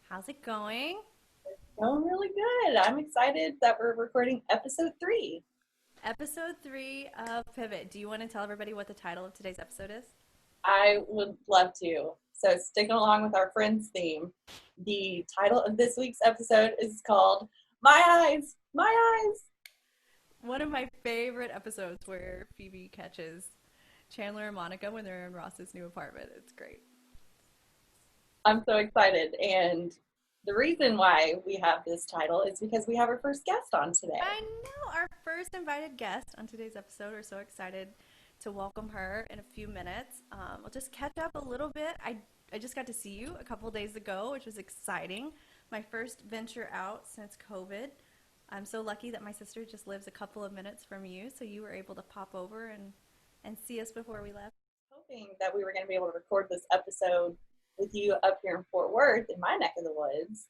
How's it going? Going really good. I'm excited that we're recording episode 3. Episode 3 of Pivot. Do you want to tell everybody what the title of today's episode is? I would love to. So, sticking along with our Friends theme, the title of this week's episode is called My Eyes, My Eyes. One of my favorite episodes where Phoebe catches Chandler and Monica when they're in Ross's new apartment. It's great. I'm so excited. And the reason why we have this title is because we have our first guest on today. I know our first invited guest on today's episode. We're so excited to welcome her in a few minutes. We'll just catch up a little bit. I just got to see you a couple days ago, which was exciting. My first venture out since COVID. I'm so lucky that my sister just lives a couple of minutes from you, so you were able to pop over and see us before we left. Hoping that we were going to be able to record this episode with you up here in Fort Worth in my neck of the woods,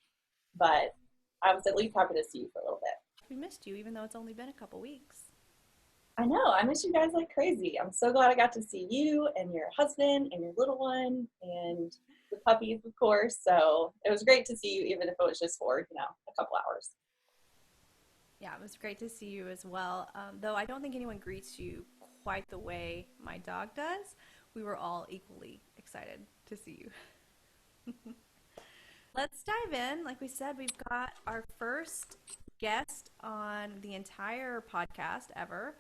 but I was at least happy to see you for a little bit. We missed you, even though it's only been a couple weeks. I know. I miss you guys like crazy. I'm so glad I got to see you and your husband and your little one and the puppies, of course. So it was great to see you, even if it was just for, a couple hours. Yeah, it was great to see you as well. Though I don't think anyone greets you quite the way my dog does. We were all equally excited to see you. Let's dive in. Like we said, we've got our first guest on the entire podcast ever.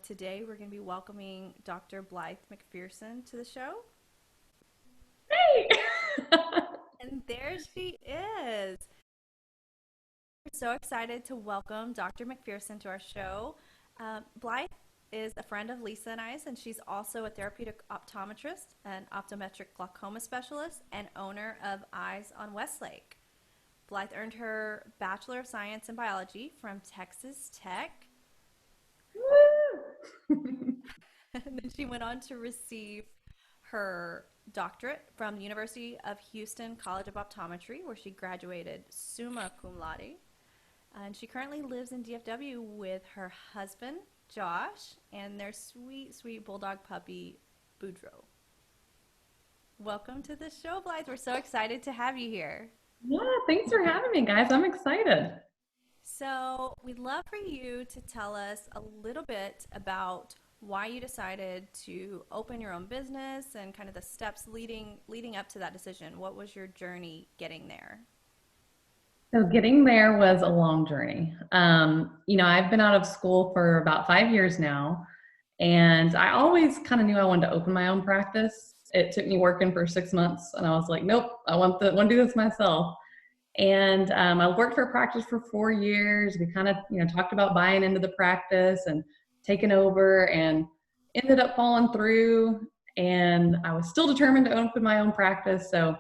Today, we're going to be welcoming Dr. Blythe McPherson to the show. Hey! And there she is. We're so excited to welcome Dr. McPherson to our show. Blythe is a friend of Lisa and I's, and she's also a therapeutic optometrist, an optometric glaucoma specialist, and owner of Eyes on Westlake. Blythe earned her Bachelor of Science in Biology from Texas Tech. And then she went on to receive her doctorate from the University of Houston College of Optometry, where she graduated summa cum laude. And she currently lives in DFW with her husband, Josh, and their sweet, sweet bulldog puppy, Boudreaux. Welcome to the show, Blythe. We're so excited to have you here. Yeah, thanks for having me, guys. I'm excited. So we'd love for you to tell us a little bit about why you decided to open your own business and kind of the steps leading up to that decision. What was your journey getting there? So getting there was a long journey. I've been out of school for about 5 years now, and I always kind of knew I wanted to open my own practice. It took me working for 6 months, and I was like, nope, I want to do this myself. And I worked for a practice for 4 years. We kind of, talked about buying into the practice and taking over, and ended up falling through. And I was still determined to open my own practice. So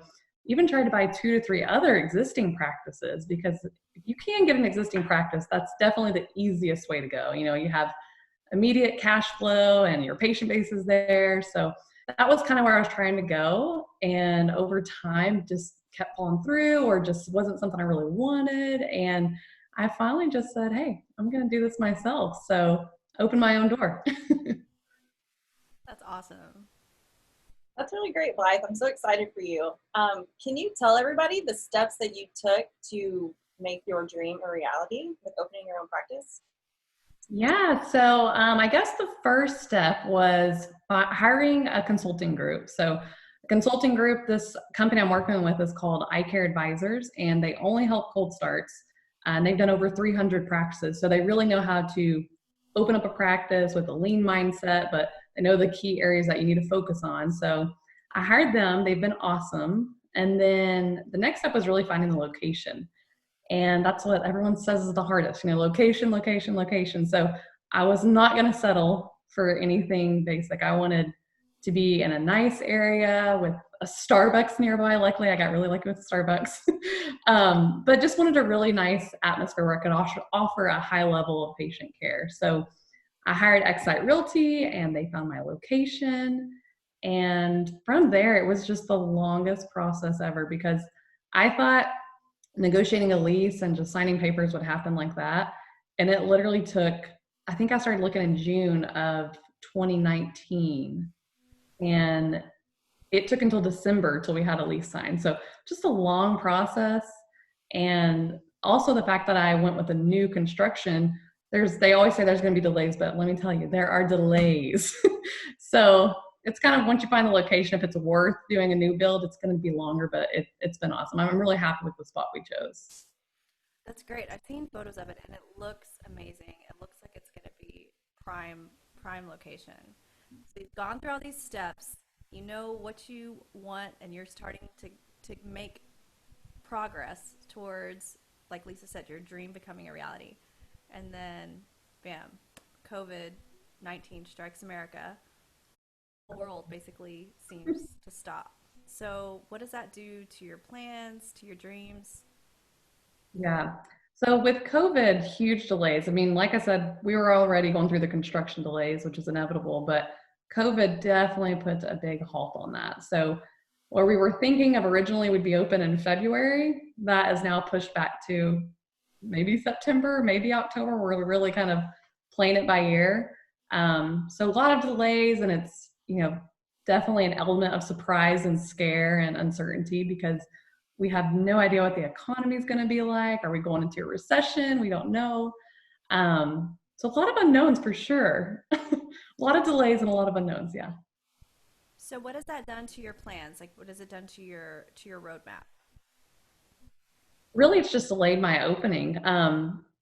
even tried to buy 2 to 3 other existing practices, because if you can get an existing practice, that's definitely the easiest way to go. You have immediate cash flow and your patient base is there. So that was kind of where I was trying to go. And over time, just kept falling through, or just wasn't something I really wanted. And I finally just said, hey, I'm going to do this myself. So open my own door. That's awesome. That's really great, Blythe. I'm so excited for you. Can you tell everybody the steps that you took to make your dream a reality with opening your own practice? Yeah, so I guess the first step was hiring a consulting group. So a consulting group, this company I'm working with is called Eye Care Advisors, and they only help cold starts. And they've done over 300 practices. So they really know how to open up a practice with a lean mindset, but they know the key areas that you need to focus on. So I hired them. They've been awesome. And then the next step was really finding the location. And that's what everyone says is the hardest, location, location, location. So I was not going to settle for anything basic. I wanted to be in a nice area with a Starbucks nearby. Luckily, I got really lucky with Starbucks. But just wanted a really nice atmosphere where I could offer a high level of patient care. So I hired Excite Realty, and they found my location. And from there, it was just the longest process ever, because I thought negotiating a lease and just signing papers would happen like that. And it literally took, I think I started looking in June of 2019. And it took until December till we had a lease signed. So just a long process. And also the fact that I went with a new construction, they always say there's going to be delays, but let me tell you, there are delays. So it's kind of once you find the location, if it's worth doing a new build, it's going to be longer, but it's been awesome. I'm really happy with the spot we chose. That's great. I've seen photos of it and it looks amazing. It looks like it's going to be prime location. So you've gone through all these steps. You know what you want and you're starting to make progress towards, like Lisa said, your dream becoming a reality. And then, bam, COVID-19 strikes America. The world basically seems to stop. So what does that do to your plans, to your dreams? Yeah. So with COVID, huge delays. I mean, like I said, we were already going through the construction delays, which is inevitable, but COVID definitely put a big halt on that. So where we were thinking of originally would be open in February, that is now pushed back to maybe September, maybe October. We're really kind of playing it by ear. So a lot of delays, and it's, definitely an element of surprise and scare and uncertainty because we have no idea what the economy is going to be like. Are we going into a recession? We don't know. So a lot of unknowns for sure. A lot of delays and a lot of unknowns. Yeah. So what has that done to your plans? Like what has it done to your roadmap? Really, it's just delayed my opening.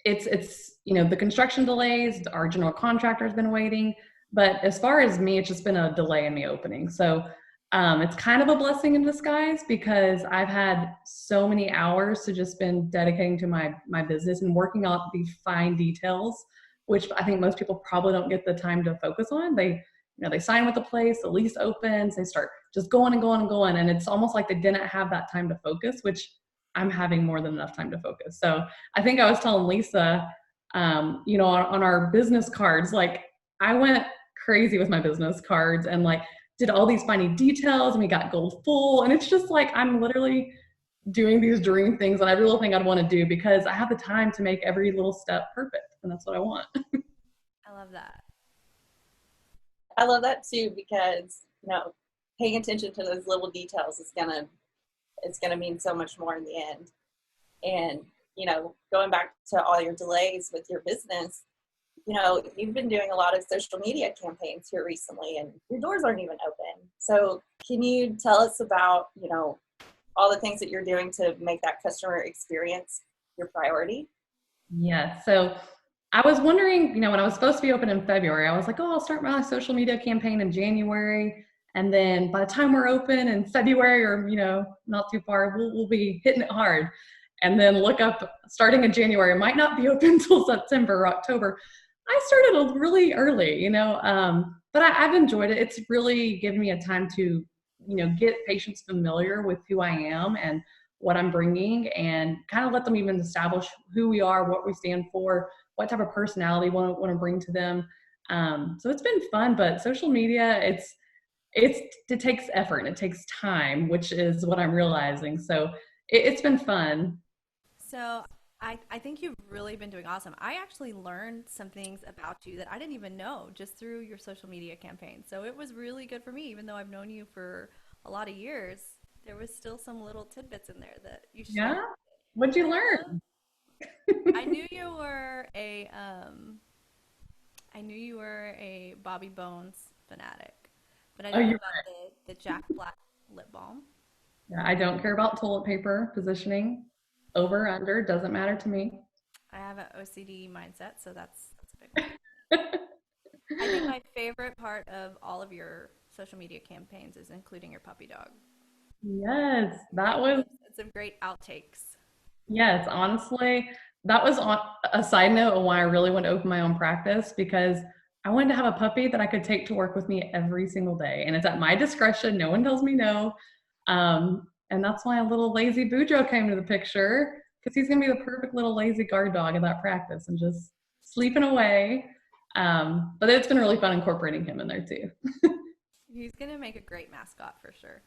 It's the construction delays. Our general contractor has been waiting, but as far as me, it's just been a delay in me opening. So it's kind of a blessing in disguise because I've had so many hours to just been dedicating to my business and working out the fine details, which I think most people probably don't get the time to focus on. They sign with the place, the lease opens, they start just going and going and going, and it's almost like they didn't have that time to focus, which I'm having more than enough time to focus. So I think I was telling Lisa, on our business cards, like I went crazy with my business cards and like did all these fine details and we got gold full. And it's just like, I'm literally doing these dream things that I really think I'd want to do because I have the time to make every little step perfect. And that's what I want. I love that. I love that too because, paying attention to those little details it's gonna mean so much more in the end. And, going back to all your delays with your business, you've been doing a lot of social media campaigns here recently and your doors aren't even open. So can you tell us about, all the things that you're doing to make that customer experience your priority? Yeah. So I was wondering, when I was supposed to be open in February, I was like, oh, I'll start my social media campaign in January. And then by the time we're open in February or, not too far, we'll be hitting it hard. And then look up, starting in January, it might not be open until September or October. I started really early, but I've enjoyed it. It's really given me a time to, get patients familiar with who I am and what I'm bringing and kind of let them even establish who we are, what we stand for, what type of personality we want to bring to them. So it's been fun, but social media, it takes effort and it takes time, which is what I'm realizing. So it's been fun. So I think you've really been doing awesome. I actually learned some things about you that I didn't even know just through your social media campaign. So it was really good for me, even though I've known you for a lot of years. There was still some little tidbits in there that you shared. Yeah. What'd you learn? I knew you were a Bobby Bones fanatic, but I didn't know about the Jack Black lip balm. Yeah, I don't care about toilet paper positioning. Over, under, doesn't matter to me. I have an OCD mindset, so that's a big one. I think my favorite part of all of your social media campaigns is including your puppy dog. Yes, that was, Some great outtakes. yes, honestly, that was on a side note of why I really want to open my own practice because I wanted to have a puppy that I could take to work with me every single day. And it's at my discretion. No one tells me no. And that's why a little lazy Boudreaux came to the picture because he's going to be the perfect little lazy guard dog in that practice and just sleeping away. But it's been really fun incorporating him in there too. He's going to make a great mascot for sure.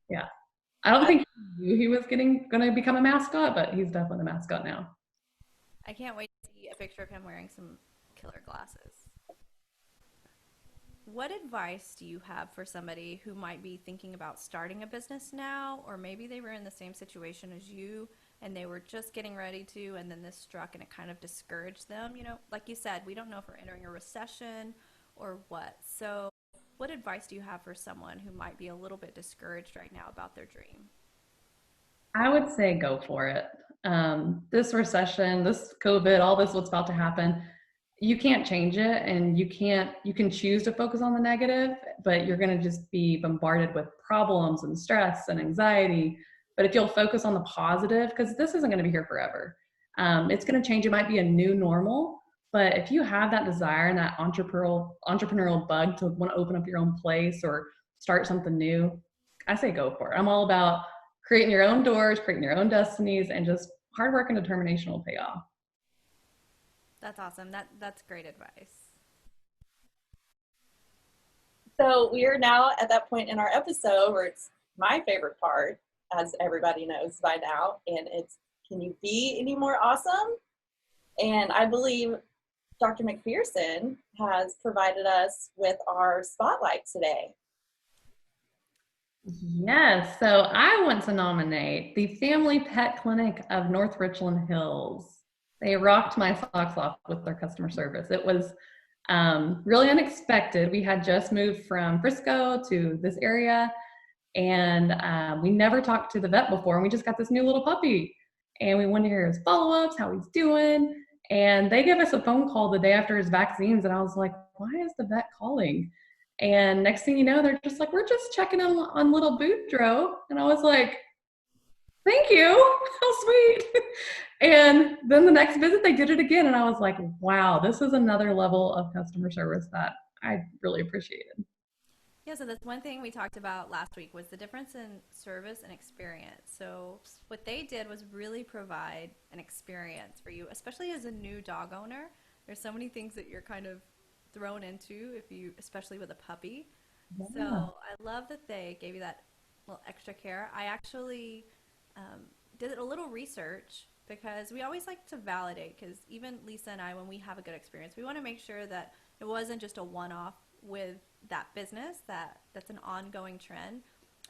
Yeah. I don't think he knew he was going to become a mascot, but he's definitely the mascot now. I can't wait to see a picture of him wearing some killer glasses. what advice do you have for somebody who might be thinking about starting a business now, or maybe they were in the same situation as you and they were just getting ready to, and then this struck and it kind of discouraged them? You know, like you said, we don't know if we're entering a recession or what. So, what advice do you have for someone who might be a little bit discouraged right now about their dream? I would say go for it. This recession, this COVID, all this, what's about to happen, you can't change it, and you can choose to focus on the negative, but you're going to just be bombarded with problems and stress and anxiety. But if you'll focus on the positive, because this isn't going to be here forever, it's going to change. It might be a new normal, but if you have that desire and that entrepreneurial bug to want to open up your own place or start something new, I say go for it. I'm all about creating your own doors, creating your own destinies, and just hard work and determination will pay off. That's awesome. That's great advice. So we are now at that point in our episode where it's my favorite part, as everybody knows by now, and it's, can you be any more awesome? And I believe Dr. McPherson has provided us with our spotlight today. Yes, so I want to nominate the Family Pet Clinic of North Richland Hills. They rocked my socks off with their customer service. It was really unexpected. We had just moved from Frisco to this area, and we never talked to the vet before, and we just got this new little puppy. And we wanted to hear his follow-ups, how he's doing. And they gave us a phone call the day after his vaccines, and I was like, why is the vet calling? And next thing you know, they're just like, we're just checking on little Boudreaux. And I was like, thank you, how sweet. And then the next visit, they did it again. And I was like, wow, this is another level of customer service that I really appreciated. Yeah, so that's one thing we talked about last week was the difference in service and experience. So what they did was really provide an experience for you, especially as a new dog owner. There's so many things that you're kind of thrown into if you, especially with a puppy. So Yeah. I love that they gave you that little extra care. I actually did a little research because we always like to validate, because even Lisa and I, when we have a good experience, we want to make sure that it wasn't just a one-off with that business, that's an ongoing trend.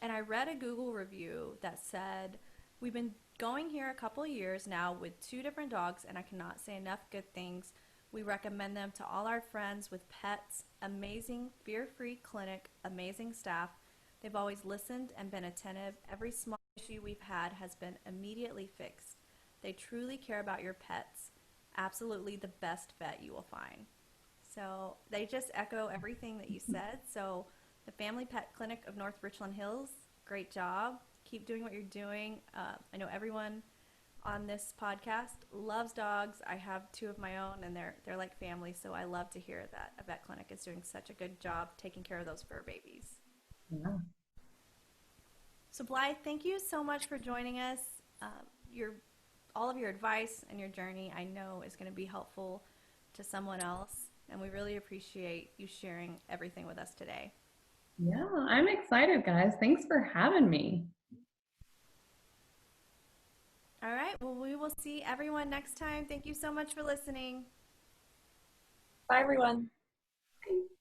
And I read a Google review that said, we've been going here a couple of years now with two different dogs, and I cannot say enough good things. We recommend them to all our friends with pets. Amazing, fear-free clinic, amazing staff. They've always listened and been attentive. Every small issue we've had has been immediately fixed. They truly care about your pets. Absolutely the best vet you will find. So they just echo everything that you said. So the Family Pet Clinic of North Richland Hills, great job. Keep doing what you're doing. I know everyone on this podcast loves dogs. I have two of my own, and they're like family. So I love to hear that a vet clinic is doing such a good job taking care of those fur babies. Yeah. So Blythe, thank you so much for joining us. Your all of your advice and your journey, I know, is going to be helpful to someone else, and we really appreciate you sharing everything with us today. Yeah, I'm excited, guys. Thanks for having me. All right, well, we will see everyone next time. Thank you so much for listening. Bye, everyone. Bye.